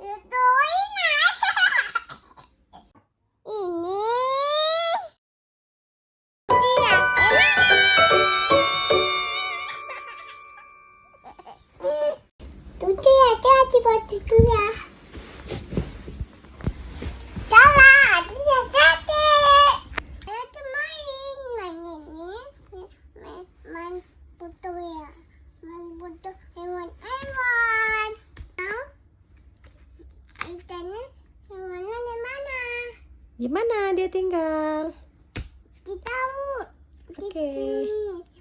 Itu ini. Dia tuh ya, hati batu tuh ya. Salah, dia cantik. Itu main ini. Main foto ya. Main foto hewan-hewan. Ikannya hewannya di mana? Gimana dia tinggal? Di laut. Di Oke. sini.